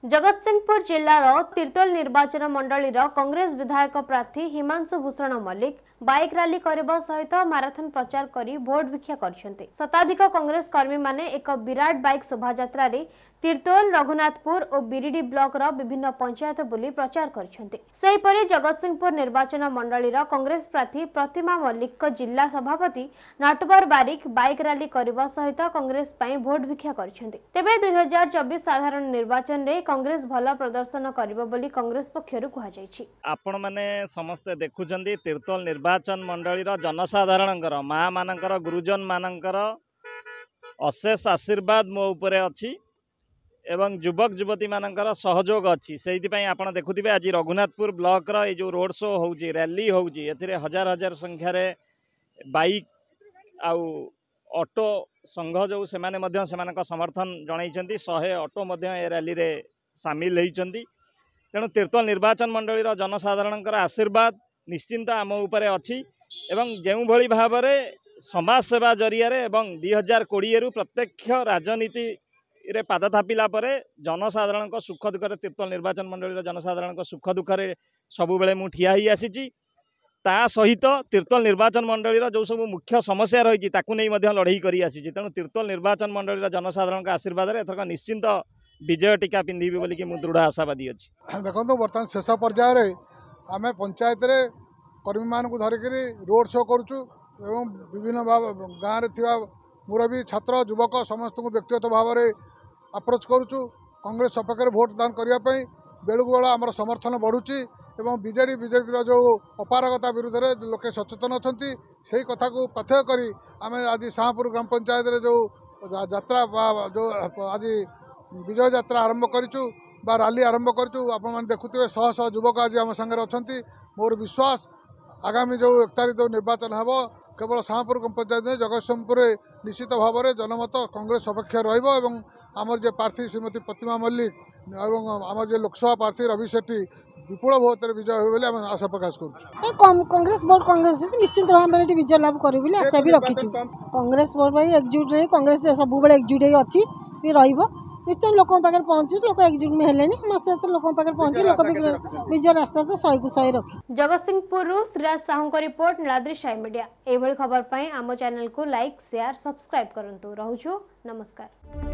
जगतसिंहपुर जिल्लार तिर्तोल निर्वाचन मंडलीर कांग्रेस विधायक प्रार्थी हिमांशु भूषण मल्लिक बाइक रैली करने सहित माराथन प्रचार करी भोट भिक्षा करछन्ते। शताधिक कांग्रेस कर्मी माने एक विराट बाइक शोभायात्रा तिर्तोल रघुनाथपुर और बिरिडी ब्लॉक रो विभिन्न पंचायत बुली प्रचार करछन्ते। सेहिपरि जगतसिंहपुर निर्वाचन मंडलीर कांग्रेस प्रार्थी प्रतिमा मल्लिक जिला सभापति नटवर बारिक बाइक रैली करने सहित कांग्रेस पई भोट भिक्षा करछन्ते। तेबे 2024 साधारण निर्वाचन रे कांग्रेस भल प्रदर्शन करिबो बोली कांग्रेस पक्षरु कहा जायछि। आपण माने समस्त देखुचंदी तिर्तोल निर्वाचन मंडलीर जनसाधारणकर माँ मानकर गुरुजन मानकर अशेष आशीर्वाद मो उपरे अछि एवं युवक युवती मानकर सहयोग अच्छी से आप देखुवे आज रघुनाथपुर ब्लॉक रो जो रोड शो होउची रैली होउची एथिरे हजार हजार संख्यार बाइक आउ ऑटो संघ जो सेमाने समर्थन जनइछन्ती 100 ऑटो ए रैली रे सामिल होइछन्ती। तेणु तिर्तोल निर्वाचन मंडलीर जनसाधारणकर आशीर्वाद निश्चिंत आम उपरे अच्छी एवं जो भली भाव समाज सेवा जरिया एवं 2020 रु प्रत्यक्ष राजनीति रे पाद थापिला परे जनसाधारण सुख दुखे तिर्तोल निर्वाचन मंडलीर जनसाधारण सुख दुखे सबु बेले मु ठिया ही आसीची। ता सहित तिर्तोल निर्वाचन मंडलीर जो सब मुख्य समस्या रही लड़ई कर आसी। तेणु तिर्तोल निर्वाचन मंडलीर जनसाधारण आशीर्वाद एथरक निश्चिंत विजय टीका पिंधिबी बोली कि दृढ़ आशावादी अच्छी। देखो बर्तमान शेष पर्यायर आम पंचायत कर्मी मान धरिक रोड शो करुचु एवं विभिन्न गाँव में मुरबी छात्र युवक समस्त को व्यक्तिगत भाव में अप्रोच करुचु कांग्रेस सपक्ष भोट दान करने बेलू बेला आम समर्थन बढ़ुची एवं बीजेपी जो अपारगता विरुद्ध में लोके सचेतन अच्छा से कथा को पाथ्य करी आम आज शाहपुर ग्राम पंचायत जो यात्रा जो आज विजय यात्रा आरंभ करूँ रैली आरंभ करूँ। आप देखुए शह शह युवक आज आम सागर अच्छा मोर विश्वास आगामी जो 1 तारीख जो निर्वाचन हम केवल शाहपुर पंचायत नहीं जगतसिंहपुर निश्चित भाव में जनमत कांग्रेस सपक्ष रमर जो प्रार्थी श्रीमती प्रतिमा मल्लिक और आम जो लोकसभा प्रार्थी रवि सेठी विपुल भोट विजय हो बोली आशा प्रकाश करूँ। कांग्रेस वोट कांग्रेस निश्चित भाव में विजय लाभ कर आशा भी रखी कांग्रेस वोट एकजुट रही कांग्रेस सब एकजुट अच्छी निश्चय लोकों पाखे पहुंची लोक एकजुट में हेले समस्त लोकों पाखे पहुंची लोक विजय रास्ता से 100 को 100 रखी। जगतसिंहपुर श्रीराज साहू को रिपोर्ट नीलाद्री साई मीडिया। एभली खबर पाई आम चैनल को लाइक शेयर सब्सक्राइब करंतु। रहूछु नमस्कार।